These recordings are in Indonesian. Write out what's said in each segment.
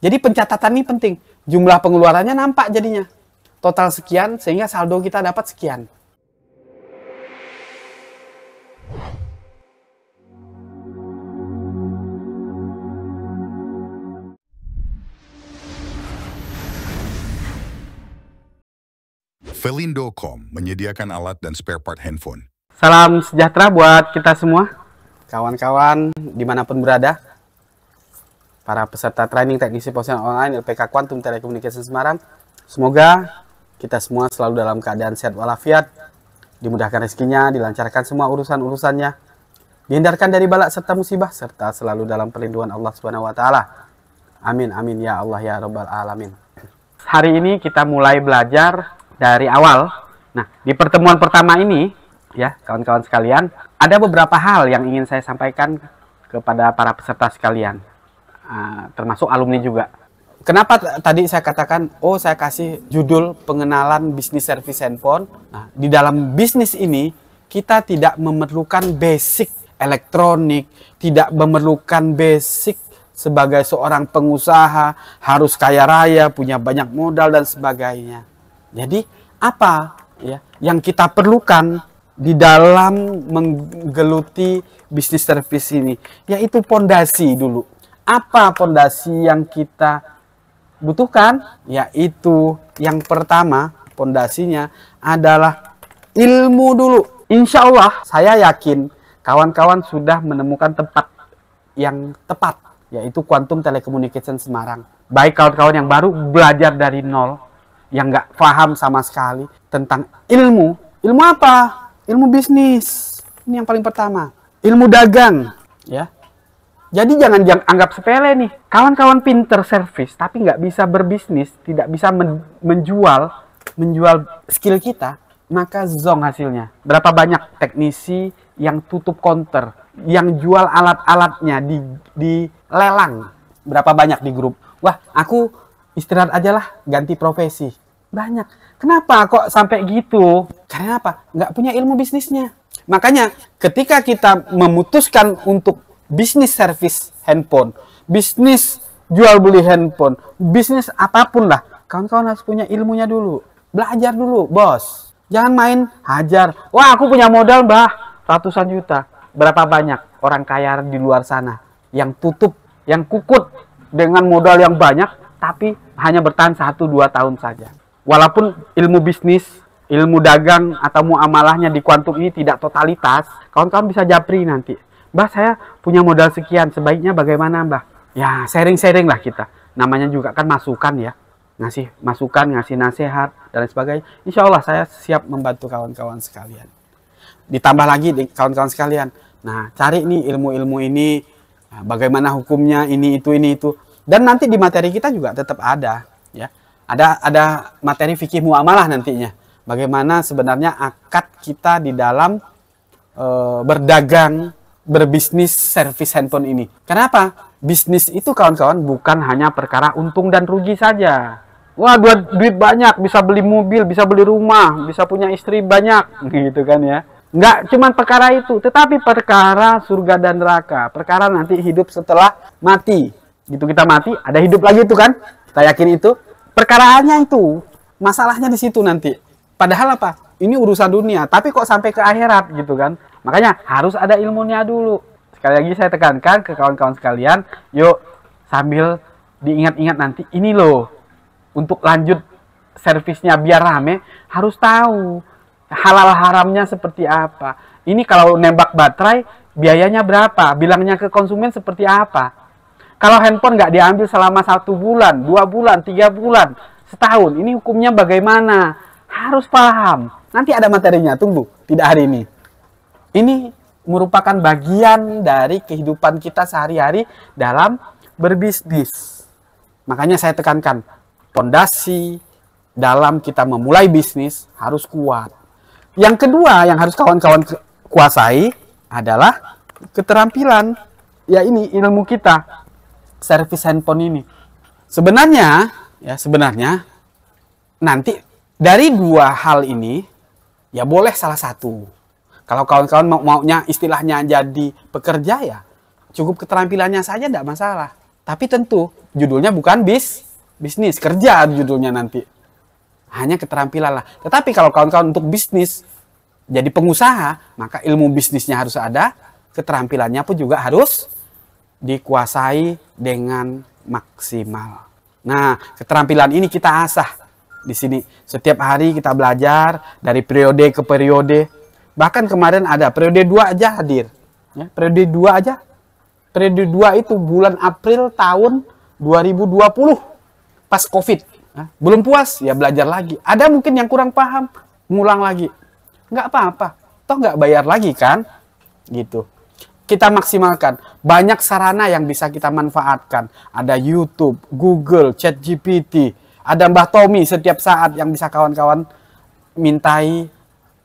Jadi pencatatan ini penting. Jumlah pengeluarannya nampak jadinya. Total sekian sehingga saldo kita dapat sekian. Felindo.com menyediakan alat dan spare part handphone. Salam sejahtera buat kita semua, kawan-kawan dimanapun berada. Para peserta training teknisi ponsel online LPK Quantum Telecommunication Semarang. Semoga kita semua selalu dalam keadaan sehat walafiat, dimudahkan rezekinya, dilancarkan semua urusan-urusannya, dihindarkan dari balak serta musibah, serta selalu dalam perlindungan Allah Subhanahu wa Ta'ala. Amin, amin ya Allah ya Rabbal Alamin. Hari ini kita mulai belajar dari awal. Nah, di pertemuan pertama ini, ya kawan-kawan sekalian, ada beberapa hal yang ingin saya sampaikan kepada para peserta sekalian, termasuk alumni juga. Kenapa tadi saya katakan, saya kasih judul pengenalan bisnis servis handphone. Nah, di dalam bisnis ini, kita tidak memerlukan basic elektronik, tidak memerlukan basic sebagai seorang pengusaha, harus kaya raya, punya banyak modal dan sebagainya. Jadi apa ya yang kita perlukan di dalam menggeluti bisnis servis ini? Yaitu pondasi dulu. Apa pondasi yang kita butuhkan? Yaitu yang pertama, pondasinya adalah ilmu dulu. Insya Allah saya yakin kawan-kawan sudah menemukan tempat yang tepat, yaitu Quantum Telecommunication Semarang. Baik kawan-kawan yang baru belajar dari nol, yang nggak paham sama sekali tentang ilmu. Ilmu apa? Ilmu bisnis. Ini yang paling pertama. Ilmu dagang. Ya. Jadi jangan anggap sepele nih. Kawan-kawan pinter servis, tapi nggak bisa berbisnis, tidak bisa menjual skill kita, maka zong hasilnya. Berapa banyak teknisi yang tutup counter, yang jual alat-alatnya di lelang. Berapa banyak di grup. Wah, aku istirahat aja lah, ganti profesi. Banyak. Kenapa kok sampai gitu? Karena apa? Nggak punya ilmu bisnisnya. Makanya ketika kita memutuskan untuk bisnis servis handphone, bisnis jual beli handphone, bisnis apapun lah, kawan-kawan harus punya ilmunya dulu. Belajar dulu, bos. Jangan main hajar. Wah, aku punya modal, Mbah, ratusan juta. Berapa banyak orang kaya di luar sana yang tutup, yang kukut dengan modal yang banyak, tapi hanya bertahan 1-2 tahun saja. Walaupun ilmu bisnis, ilmu dagang atau muamalahnya di Quantum ini tidak totalitas, kawan-kawan bisa japri nanti. Mbah, saya punya modal sekian, sebaiknya bagaimana, Mbah? Ya, sharing-sharing lah kita. Namanya juga kan masukan ya. Ngasih masukan, ngasih nasihat, dan sebagainya. Insya Allah saya siap membantu kawan-kawan sekalian. Ditambah lagi kawan-kawan sekalian. Nah, cari nih ilmu-ilmu ini, bagaimana hukumnya, ini, itu. Dan nanti di materi kita juga tetap ada. Ya. Ada materi fikih muamalah nantinya. Bagaimana sebenarnya akad kita di dalam berdagang, berbisnis servis handphone ini. Kenapa? Bisnis itu kawan-kawan bukan hanya perkara untung dan rugi saja. Wah, duit banyak, bisa beli mobil, bisa beli rumah, bisa punya istri banyak, gitu kan ya. Nggak cuma perkara itu, tetapi perkara surga dan neraka. Perkara nanti hidup setelah mati. Gitu kita mati, ada hidup lagi itu kan? Kita yakin itu. Perkaraannya itu, masalahnya di situ nanti. Padahal apa? Ini urusan dunia, tapi kok sampai ke akhirat gitu kan? Makanya harus ada ilmunya dulu. Sekali lagi saya tekankan ke kawan-kawan sekalian, yuk sambil diingat-ingat nanti, ini loh, untuk lanjut servisnya biar rame, harus tahu halal haramnya seperti apa. Ini kalau nembak baterai, biayanya berapa? Bilangnya ke konsumen seperti apa? Kalau handphone nggak diambil selama 1 bulan, 2 bulan, 3 bulan, setahun, ini hukumnya bagaimana? Harus paham. Nanti ada materinya, tunggu. Tidak hari ini. Ini merupakan bagian dari kehidupan kita sehari-hari dalam berbisnis. Makanya saya tekankan, pondasi dalam kita memulai bisnis harus kuat. Yang kedua yang harus kawan-kawan kuasai adalah keterampilan. Ya ini ilmu kita. Servis handphone ini. Sebenarnya nanti dari 2 hal ini ya boleh salah satu. Kalau kawan-kawan maunya istilahnya jadi pekerja ya cukup keterampilannya saja tidak masalah. Tapi tentu judulnya bukan bisnis, kerja judulnya nanti. Hanya keterampilan lah. Tetapi kalau kawan-kawan untuk bisnis, jadi pengusaha, maka ilmu bisnisnya harus ada, keterampilannya pun juga harus dikuasai dengan maksimal. Nah, keterampilan ini kita asah di sini. Setiap hari kita belajar dari periode ke periode. Bahkan kemarin ada periode 2 aja hadir. Ya, periode 2 aja. Periode 2 itu bulan April tahun 2020 pas Covid. Ya, belum puas, ya belajar lagi. Ada mungkin yang kurang paham, ngulang lagi. Nggak apa-apa. Toh nggak bayar lagi kan? Gitu. Kita maksimalkan. Banyak sarana yang bisa kita manfaatkan. Ada YouTube, Google, ChatGPT. Ada Mbah Tommy setiap saat yang bisa kawan-kawan mintai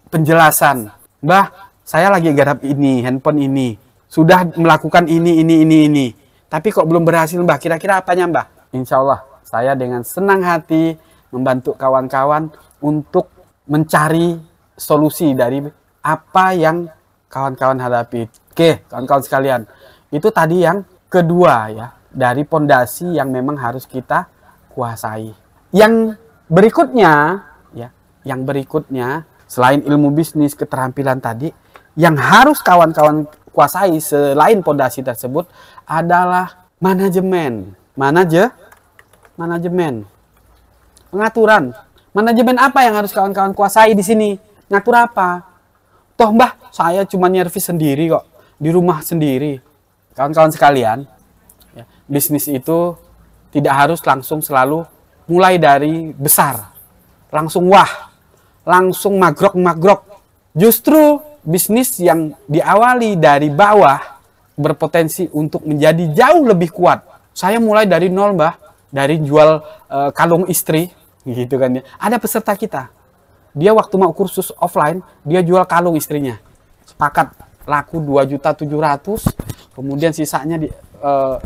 penjelasan. Mbah, saya lagi garap ini, handphone ini. Sudah melakukan ini. Tapi kok belum berhasil, Mbah? Kira-kira apanya, Mbah? Insya Allah, saya dengan senang hati membantu kawan-kawan untuk mencari solusi dari apa yang kawan-kawan hadapi. Oke, kawan-kawan sekalian, itu tadi yang kedua ya, dari pondasi yang memang harus kita kuasai. Yang berikutnya, ya, selain ilmu bisnis, keterampilan tadi, yang harus kawan-kawan kuasai selain pondasi tersebut adalah manajemen. Manajemen. Pengaturan. Manajemen apa yang harus kawan-kawan kuasai di sini? Ngatur apa? Toh Mbah, saya cuma nyervis sendiri kok. Di rumah sendiri. Kawan-kawan sekalian, ya, bisnis itu tidak harus langsung selalu mulai dari besar. Langsung wah. Langsung magrok. Justru bisnis yang diawali dari bawah berpotensi untuk menjadi jauh lebih kuat. Saya mulai dari nol, Mbah. Dari jual kalung istri, gitu kan ya. Ada peserta kita. Dia waktu mau kursus offline, dia jual kalung istrinya. Sepakat laku 2.700.000, kemudian sisanya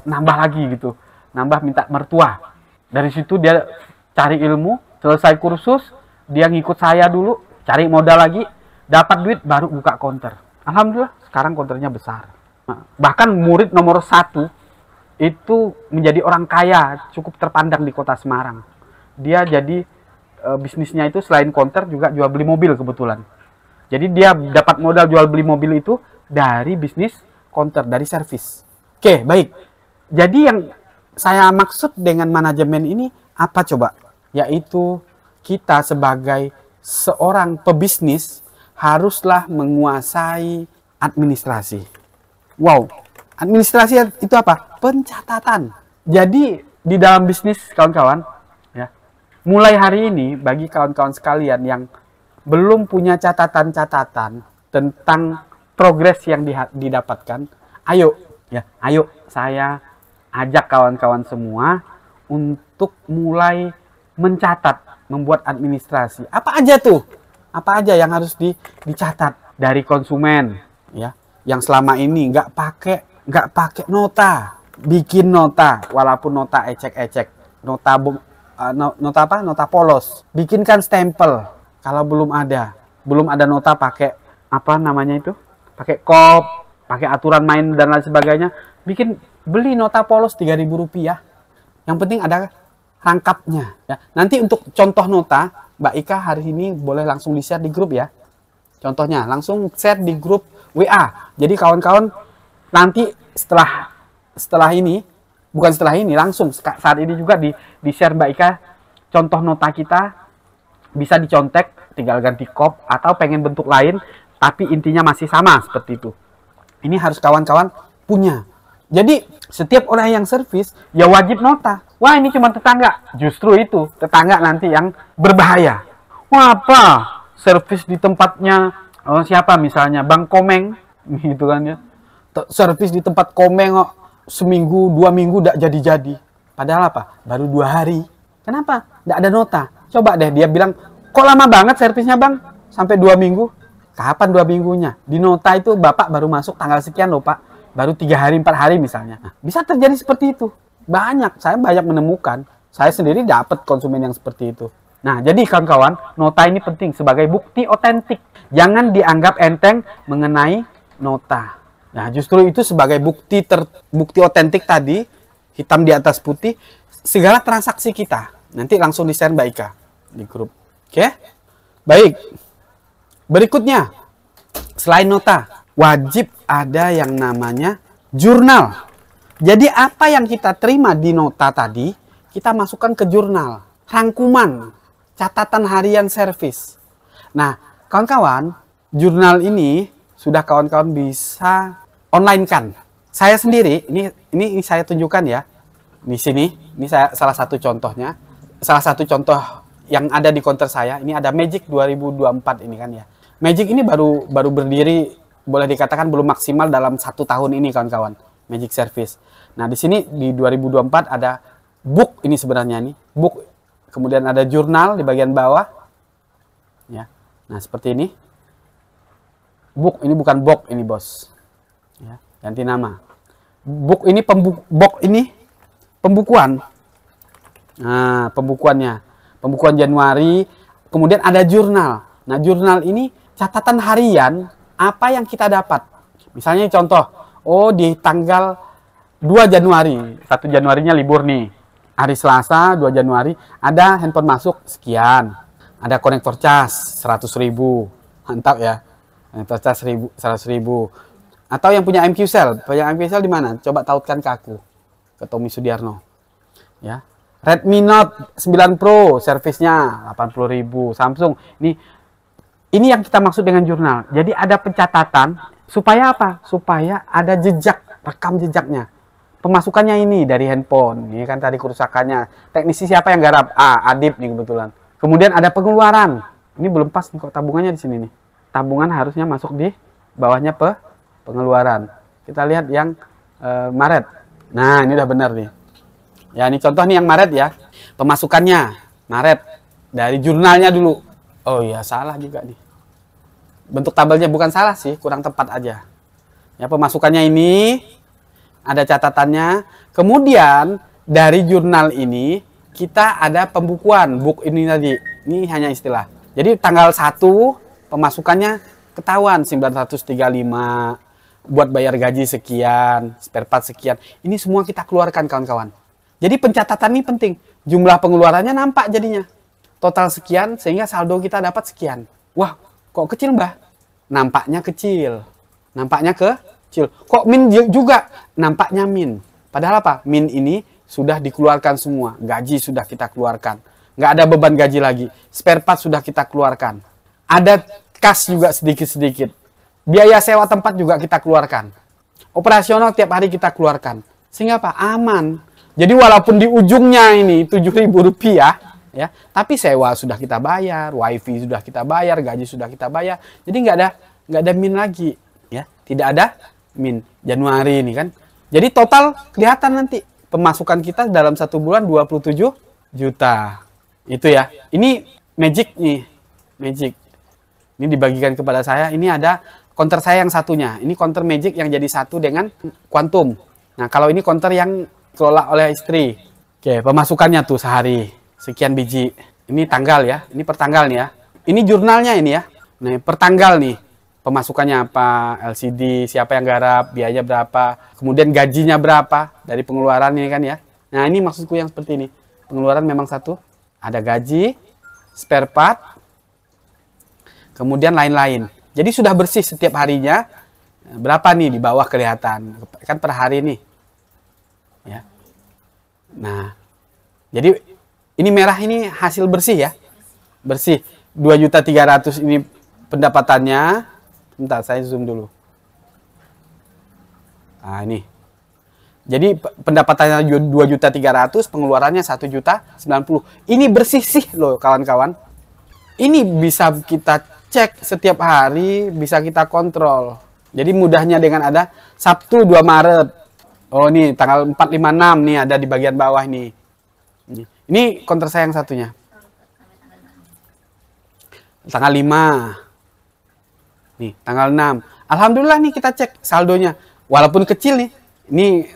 nambah lagi gitu. Nambah minta mertua. Dari situ dia cari ilmu, selesai kursus, dia ngikut saya dulu, cari modal lagi, dapat duit baru buka counter. Alhamdulillah sekarang counternya besar. Nah, bahkan murid nomor 1 itu menjadi orang kaya, cukup terpandang di kota Semarang. Dia jadi bisnisnya itu selain counter juga jual beli mobil kebetulan. Jadi dia dapat modal jual beli mobil itu dari bisnis counter, dari servis. Oke, baik. Jadi yang saya maksud dengan manajemen ini apa coba? Yaitu kita sebagai seorang pebisnis haruslah menguasai administrasi. Wow, administrasi itu apa? Pencatatan. Jadi di dalam bisnis kawan-kawan, ya, mulai hari ini bagi kawan-kawan sekalian yang belum punya catatan-catatan tentang progres yang didapatkan, ayo saya ajak kawan-kawan semua untuk mulai mencatat, membuat administrasi. Apa aja tuh? Apa aja yang harus dicatat dari konsumen, ya, yang selama ini nggak pakai nota, bikin nota, walaupun nota ecek-ecek, nota polos, bikinkan stempel. Kalau belum ada nota pakai apa namanya itu, pakai kop, pakai aturan main dan lain sebagainya, beli nota polos Rp3.000. Yang penting ada rangkapnya. Ya. Nanti untuk contoh nota, Mbak Ika hari ini boleh langsung di-share di grup ya. Contohnya langsung share di grup WA. Jadi kawan-kawan nanti setelah ini, bukan setelah ini, langsung saat ini juga di-share Mbak Ika contoh nota kita. Bisa dicontek, tinggal ganti kop, atau pengen bentuk lain, tapi intinya masih sama seperti itu. Ini harus kawan-kawan punya. Jadi, setiap orang yang servis, ya wajib nota. Wah, ini cuma tetangga. Justru itu, tetangga nanti yang berbahaya. Wah, apa? Servis di tempatnya, siapa misalnya? Bang Komeng, gitu kan ya. Servis di tempat Komeng, seminggu, 2 minggu, udah jadi-jadi. Padahal apa? Baru 2 hari. Kenapa? Nggak ada nota. Coba deh dia bilang, kok lama banget servisnya Bang? Sampai 2 minggu. Kapan 2 minggunya? Di nota itu Bapak baru masuk tanggal sekian loh Pak. Baru 3 hari, 4 hari misalnya. Nah, bisa terjadi seperti itu. Saya banyak menemukan. Saya sendiri dapat konsumen yang seperti itu. Nah, jadi kawan-kawan, nota ini penting sebagai bukti otentik. Jangan dianggap enteng mengenai nota. Nah, justru itu sebagai bukti otentik tadi, hitam di atas putih, segala transaksi kita. Nanti langsung di-share Mbak Ika di grup. Oke? Baik. Berikutnya, selain nota, wajib ada yang namanya jurnal. Jadi apa yang kita terima di nota tadi, kita masukkan ke jurnal. Rangkuman, catatan harian servis. Nah, kawan-kawan, jurnal ini sudah kawan-kawan bisa online kan. Saya sendiri, ini saya tunjukkan ya. Di sini, ini saya salah satu contohnya. Salah satu contoh yang ada di counter saya, ini ada Magic 2024 ini kan ya. Magic ini baru berdiri, boleh dikatakan belum maksimal dalam 1 tahun ini kawan-kawan. Magic Service. Nah, di sini di 2024 ada book ini sebenarnya nih. Book, kemudian ada jurnal di bagian bawah. Ya. Nah, seperti ini. Book, ini bukan box ini, Bos. Ya, ganti nama. Book ini pembukuan. Nah, pembukuannya. Pembukuan Januari, kemudian ada jurnal. Nah, jurnal ini catatan harian apa yang kita dapat. Misalnya contoh, oh di tanggal 2 Januari, 1 Januarinya libur nih. Hari Selasa 2 Januari ada handphone masuk sekian. Ada konektor cas 100.000. Mantap ya. Konektor cas 100.000. Atau yang punya MQ-Cell. Punya MQ-Cell di mana? Coba tautkan ke aku. Ke Tommy Sudiarno. Ya. Redmi Note 9 Pro servisnya 80.000. Samsung ini yang kita maksud dengan jurnal. Jadi ada pencatatan supaya apa? Supaya ada jejak, rekam jejaknya. Pemasukannya ini dari handphone. Ini kan tadi kerusakannya. Teknisi siapa yang garap? Adip nih kebetulan. Kemudian ada pengeluaran. Ini belum pas nih kok tabungannya di sini nih. Tabungan harusnya masuk di bawahnya pengeluaran. Kita lihat yang Maret. Nah, ini udah benar nih. Ya, ini contoh nih yang Maret ya. Pemasukannya Maret dari jurnalnya dulu. Oh iya, salah juga nih. Bentuk tabelnya bukan salah sih, kurang tepat aja. Ya, pemasukannya ini ada catatannya. Kemudian dari jurnal ini kita ada pembukuan, book ini tadi. Ini hanya istilah. Jadi tanggal 1 pemasukannya ketahuan 935 buat bayar gaji sekian, spare part sekian. Ini semua kita keluarkan kawan-kawan. Jadi pencatatan ini penting. Jumlah pengeluarannya nampak jadinya. Total sekian sehingga saldo kita dapat sekian. Wah, kok kecil Mbah? Nampaknya kecil. Nampaknya kecil. Kok min juga? Nampaknya min. Padahal apa? Min ini sudah dikeluarkan semua. Gaji sudah kita keluarkan. Nggak ada beban gaji lagi. Spare part sudah kita keluarkan. Ada kas juga sedikit-sedikit. Biaya sewa tempat juga kita keluarkan. Operasional tiap hari kita keluarkan. Sehingga apa? Aman. Jadi walaupun di ujungnya ini Rp7.000 ya, tapi sewa sudah kita bayar, wifi sudah kita bayar, gaji sudah kita bayar. Jadi nggak ada min lagi, ya. Tidak ada min Januari ini kan. Jadi total kelihatan nanti pemasukan kita dalam 1 bulan 27 juta. Itu ya. Ini Magic nih, Magic. Ini dibagikan kepada saya. Ini ada counter saya yang satunya. Ini counter Magic yang jadi satu dengan Quantum. Nah, kalau ini counter yang kelola oleh istri. Oke, pemasukannya tuh sehari sekian biji. Ini tanggal ya, ini per tanggal nih ya. Ini jurnalnya ini ya. Nah, per tanggal nih. Pemasukannya apa, LCD, siapa yang garap, biaya berapa, kemudian gajinya berapa dari pengeluaran ini kan ya. Nah, ini maksudku yang seperti ini. Pengeluaran memang satu, ada gaji, spare part, kemudian lain-lain. Jadi sudah bersih setiap harinya. Berapa nih di bawah kelihatan. Kan per hari nih. Ya. Nah, jadi ini merah ini hasil bersih ya, bersih 2.300.000 ini pendapatannya. Bentar, saya zoom dulu. Nah ini, jadi pendapatannya 2.300.000, pengeluarannya 1.090.000. Ini bersih sih loh kawan-kawan. Ini bisa kita cek setiap hari, bisa kita kontrol. Jadi mudahnya dengan ada Sabtu 2 Maret. Oh, ini tanggal 456 nih ada di bagian bawah nih. Ini counter saya yang satunya. Tanggal 5. Nih, tanggal 6. Alhamdulillah nih kita cek saldonya. Walaupun kecil nih. Ini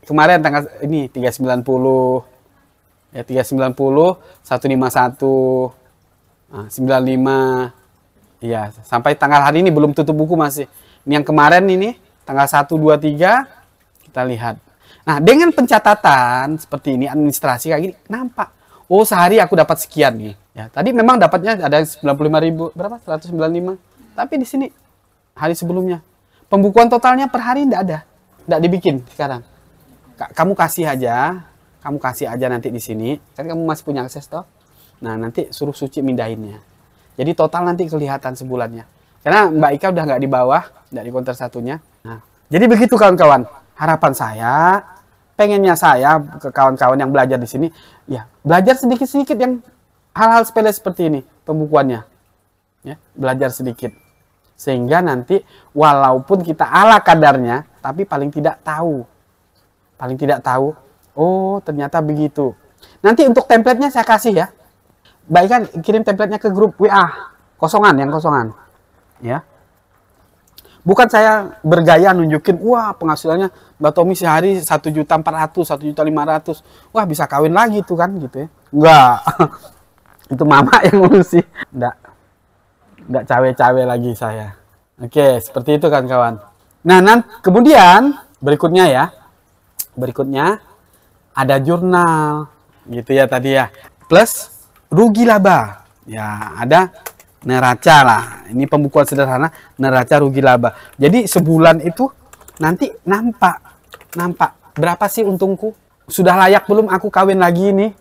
kemarin tanggal ini 390. Ya 390, 151, 95. Iya, sampai tanggal hari ini belum tutup buku masih. Ini yang kemarin ini tanggal 1, 2, 3 kita lihat. Nah, dengan pencatatan seperti ini, administrasi kayak gini, nampak. Oh, sehari aku dapat sekian nih. Ya, tadi memang dapatnya ada 95.000, berapa? 195. Tapi di sini hari sebelumnya pembukuan totalnya per hari enggak ada. Enggak dibikin sekarang. Kamu kasih aja nanti di sini. Kan kamu masih punya akses toh. Nah, nanti suruh Suci mindahinnya. Jadi total nanti kelihatan sebulannya. Karena Mbak Ika udah nggak di bawah, nggak di konter satunya. Nah, jadi begitu kawan-kawan. Harapan saya, pengennya saya ke kawan-kawan yang belajar di sini, ya belajar sedikit-sedikit yang hal-hal sepele seperti ini pembukuannya, ya belajar sedikit, sehingga nanti walaupun kita ala kadarnya, tapi paling tidak tahu, oh ternyata begitu. Nanti untuk template-nya saya kasih ya, baikkan kirim template-nya ke grup WA yang kosongan, ya. Bukan saya bergaya nunjukin, wah penghasilannya Mbak Tommy sehari 1.400.000, 1.500.000. Wah bisa kawin lagi tuh kan gitu ya. Enggak. Itu mama yang ngurusi. Enggak cawe-cawe lagi saya. Oke, seperti itu kan kawan. Nah, kemudian berikutnya ada jurnal gitu ya tadi ya. Plus rugi laba. Ya, ada neraca lah. Ini pembukuan sederhana neraca rugi laba. Jadi sebulan itu nanti nampak berapa sih untungku? Sudah layak belum aku kawin lagi ini?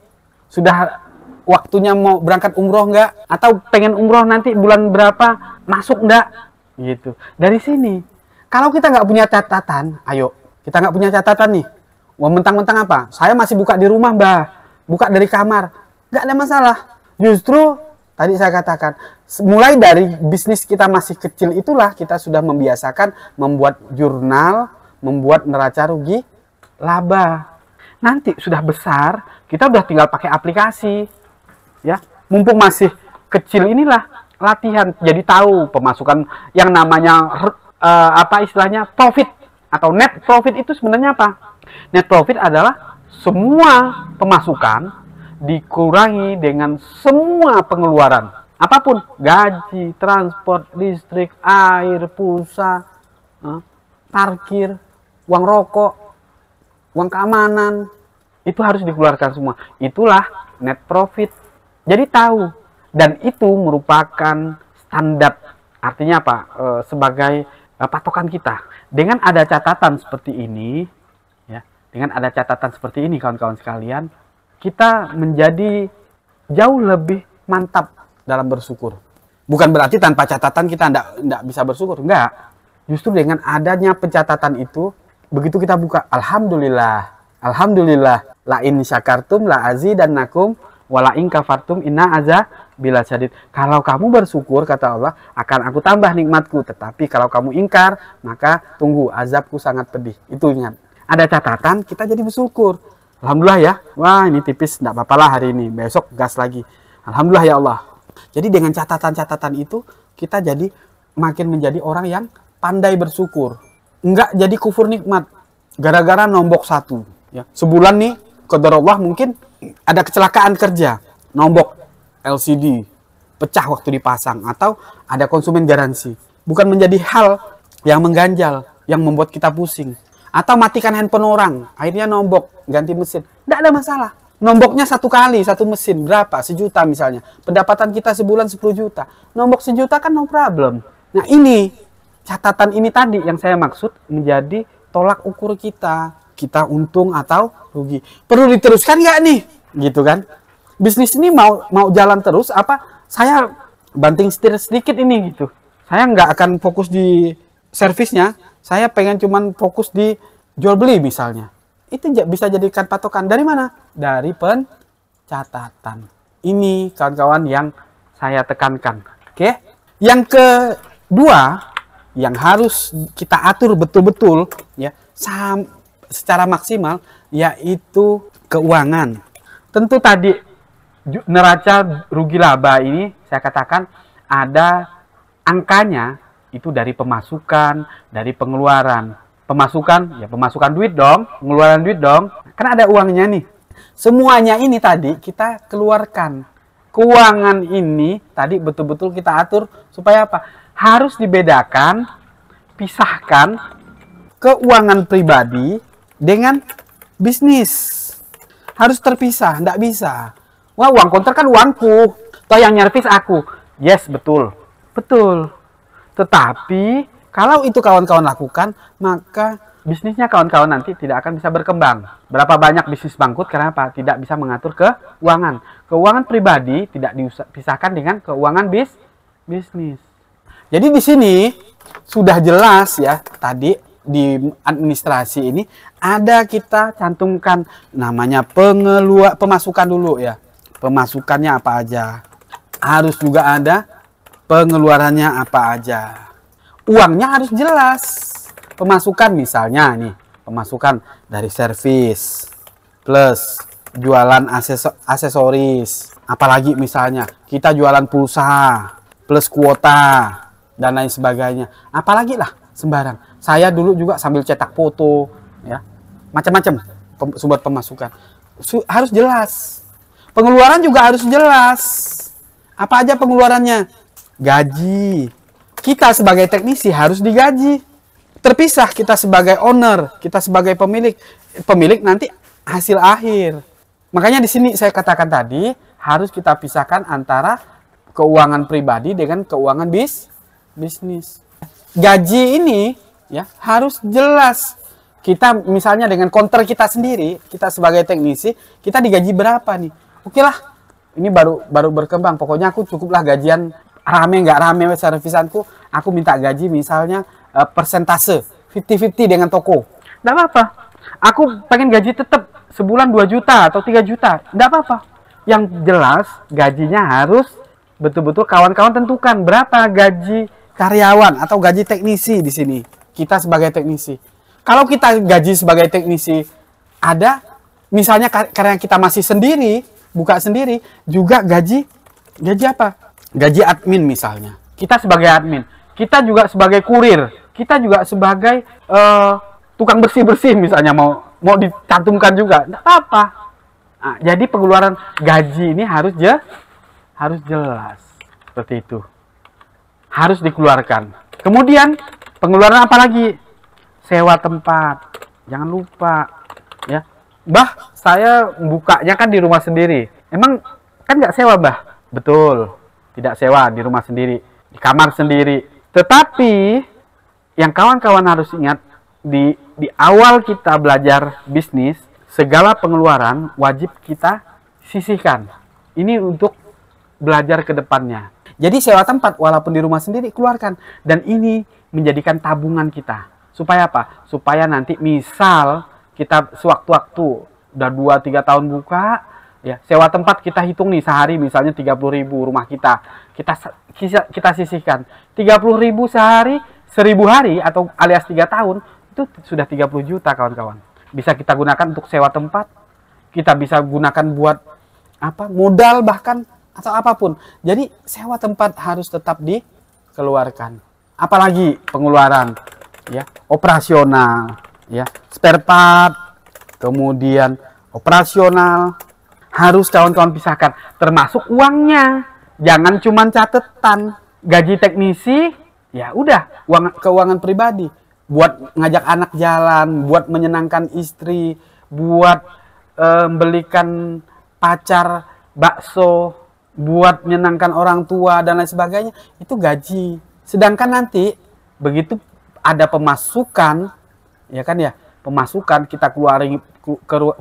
Sudah waktunya mau berangkat umroh nggak? Atau pengen umroh nanti bulan berapa? Masuk nggak? Gitu. Dari sini. Kalau kita nggak punya catatan, ayo kita nggak punya catatan nih. Wah mentang-mentang apa? Saya masih buka di rumah Mbah. Buka dari kamar. Nggak ada masalah. Justru tadi saya katakan, mulai dari bisnis kita masih kecil itulah kita sudah membiasakan membuat jurnal, membuat neraca rugi laba. Nanti sudah besar, kita udah tinggal pakai aplikasi. Ya, mumpung masih kecil inilah latihan. Jadi tahu pemasukan yang namanya istilahnya profit atau net profit itu sebenarnya apa? Net profit adalah semua pemasukan dikurangi dengan semua pengeluaran apapun, gaji, transport, listrik, air, pulsa, parkir, uang rokok, uang keamanan, itu harus dikeluarkan semua. Itulah net profit. Jadi tahu, dan itu merupakan standar, artinya apa? Sebagai patokan kita. Dengan ada catatan seperti ini, ya, dengan ada catatan seperti ini kawan-kawan sekalian, kita menjadi jauh lebih mantap dalam bersyukur. Bukan berarti tanpa catatan kita tidak bisa bersyukur. Enggak. Justru dengan adanya pencatatan itu, begitu kita buka, Alhamdulillah. La in syakartum la azidannakum wa la in kafartum inna azabil syadid. Kalau kamu bersyukur, kata Allah, akan aku tambah nikmatku. Tetapi kalau kamu ingkar, maka tunggu, azabku sangat pedih. Itu ingat. Ada catatan, kita jadi bersyukur. Alhamdulillah ya, wah ini tipis, tidak apa-apa lah hari ini, besok gas lagi. Alhamdulillah ya Allah. Jadi dengan catatan-catatan itu, kita jadi makin menjadi orang yang pandai bersyukur. Enggak jadi kufur nikmat, gara-gara nombok satu. Ya. Sebulan nih, qadarullah mungkin ada kecelakaan kerja, nombok LCD, pecah waktu dipasang, atau ada konsumen garansi. Bukan menjadi hal yang mengganjal, yang membuat kita pusing. Atau matikan handphone orang, akhirnya nombok, ganti mesin. Tidak ada masalah. Nomboknya satu kali, satu mesin. Berapa? 1 juta misalnya. Pendapatan kita sebulan 10 juta. Nombok 1 juta kan no problem. Nah ini, catatan ini tadi yang saya maksud menjadi tolak ukur kita. Kita untung atau rugi. Perlu diteruskan nggak nih? Gitu kan. Bisnis ini mau jalan terus, apa? Saya banting setir sedikit ini gitu. Saya nggak akan fokus di servisnya. Saya pengen cuman fokus di jual beli misalnya. Itu bisa jadikan patokan. Dari mana? Dari pencatatan. Ini kawan-kawan yang saya tekankan. Oke? Yang kedua, yang harus kita atur betul-betul ya, secara maksimal, yaitu keuangan. Tentu tadi neraca rugi laba ini saya katakan ada angkanya. Itu dari pemasukan, dari pengeluaran. Pemasukan, ya pemasukan duit dong, pengeluaran duit dong. Kan ada uangnya nih. Semuanya ini tadi kita keluarkan. Keuangan ini tadi betul-betul kita atur supaya apa? Harus dibedakan, pisahkan keuangan pribadi dengan bisnis. Harus terpisah, nggak bisa. Wah, uang kontrak kan uangku. Toh yang nyervis aku. Yes, betul. Betul. Tetapi, kalau itu kawan-kawan lakukan, maka bisnisnya kawan-kawan nanti tidak akan bisa berkembang. Berapa banyak bisnis bangkrut karena apa? Tidak bisa mengatur keuangan. Keuangan pribadi tidak dipisahkan dengan keuangan bisnis. Jadi di sini sudah jelas ya, tadi di administrasi ini ada kita cantumkan namanya pemasukan dulu ya. Pemasukannya apa aja. Harus juga ada pengeluarannya apa aja. Uangnya harus jelas. Pemasukan misalnya nih, pemasukan dari servis plus jualan aksesoris. Apalagi misalnya kita jualan pulsa plus kuota dan lain sebagainya. Apalagi lah sembarang. Saya dulu juga sambil cetak foto, ya, macam-macam sumber pemasukan. Harus jelas. Pengeluaran juga harus jelas. Apa aja pengeluarannya? Gaji. Kita sebagai teknisi harus digaji. Terpisah kita sebagai owner, kita sebagai pemilik. Pemilik nanti hasil akhir. Makanya di sini saya katakan tadi harus kita pisahkan antara keuangan pribadi dengan keuangan bisnis. Gaji ini ya harus jelas. Kita misalnya dengan kontrak kita sendiri, kita sebagai teknisi, kita digaji berapa nih? Oke lah, ini baru berkembang. Pokoknya aku cukuplah gajian rame nggak rame servisanku. Aku minta gaji misalnya persentase 50-50 dengan toko. Nggak apa-apa. Aku pengen gaji tetap sebulan 2 juta atau 3 juta. Nggak apa-apa. Yang jelas gajinya harus betul-betul kawan-kawan tentukan berapa gaji karyawan atau gaji teknisi di sini. Kita sebagai teknisi. Kalau kita gaji sebagai teknisi ada, misalnya karena kita masih sendiri, buka sendiri, juga gaji apa? Gaji admin misalnya. Kita sebagai admin. Kita juga sebagai kurir. Kita juga sebagai tukang bersih-bersih misalnya mau dicantumkan juga. Tidak apa-apa. Nah, jadi pengeluaran gaji ini harus jelas. Seperti itu. Harus dikeluarkan. Kemudian pengeluaran apa lagi? Sewa tempat. Jangan lupa. Ya, Bah, saya bukanya kan di rumah sendiri. Emang kan nggak sewa, Bah? Betul. Tidak sewa di rumah sendiri. Di kamar sendiri. Tetapi yang kawan-kawan harus ingat di awal kita belajar bisnis, segala pengeluaran wajib kita sisihkan. Ini untuk belajar ke depannya. Jadi sewa tempat walaupun di rumah sendiri keluarkan. Dan ini menjadikan tabungan kita. Supaya apa? Supaya nanti misal kita sewaktu-waktu udah 2-3 tahun buka, ya sewa tempat kita hitung nih sehari misalnya 30.000 rumah kita. Kita sisihkan 30.000 sehari, 1.000 hari atau alias 3 tahun itu sudah 30 juta kawan-kawan. Bisa kita gunakan untuk sewa tempat, kita bisa gunakan buat apa? Modal bahkan atau apapun. Jadi sewa tempat harus tetap dikeluarkan. Apalagi pengeluaran ya, operasional, ya, spare part, kemudian operasional harus kawan-kawan pisahkan, termasuk uangnya. Jangan cuma catatan gaji teknisi, ya udah keuangan pribadi, buat ngajak anak jalan, buat menyenangkan istri, buat belikan pacar bakso, buat menyenangkan orang tua dan lain sebagainya, itu gaji. Sedangkan nanti begitu ada pemasukan, ya kan ya, pemasukan kita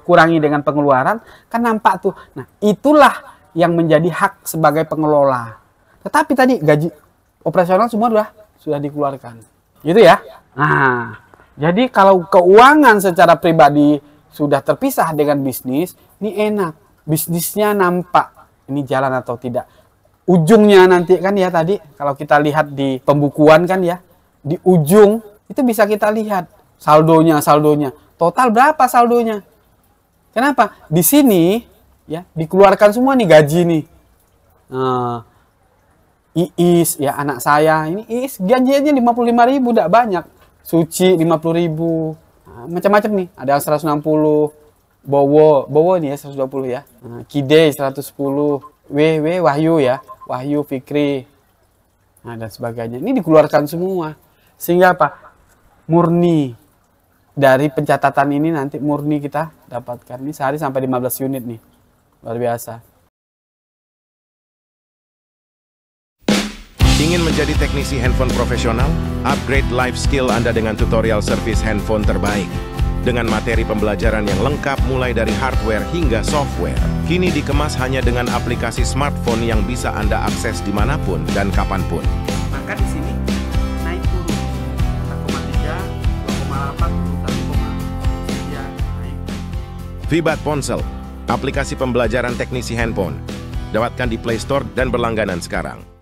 kurangi dengan pengeluaran, kan nampak tuh. Nah, itulah yang menjadi hak sebagai pengelola. Tetapi tadi gaji operasional semua sudah dikeluarkan. Gitu ya. Nah, jadi kalau keuangan secara pribadi sudah terpisah dengan bisnis, ini enak. Bisnisnya nampak ini jalan atau tidak. Ujungnya nanti kan ya tadi, kalau kita lihat di pembukuan kan ya, di ujung itu bisa kita lihat saldonya. Total berapa saldonya? Kenapa? Di sini ya dikeluarkan semua nih gaji nih. Iis ya anak saya ini Iis gajinya 55.000 tidak banyak. Suci 50.000. Macam-macam nih. Ada yang 160. Bowo nih ya 120 ya. Kide 110. Wahyu ya. Wahyu Fikri. Nah dan sebagainya. Ini dikeluarkan semua. Sehingga apa? Murni. dari pencatatan ini nanti murni kita dapatkan ini sehari sampai 15 unit nih. Luar biasa. Ingin menjadi teknisi handphone profesional? Upgrade life skill Anda dengan tutorial service handphone terbaik. Dengan materi pembelajaran yang lengkap mulai dari hardware hingga software. Kini dikemas hanya dengan aplikasi smartphone yang bisa Anda akses dimanapun dan kapanpun. Maka di sini naik turun 1,3, 2,8, 1,3 naik. Vibat Ponsel, aplikasi pembelajaran teknisi handphone. Dapatkan di Play Store dan berlangganan sekarang.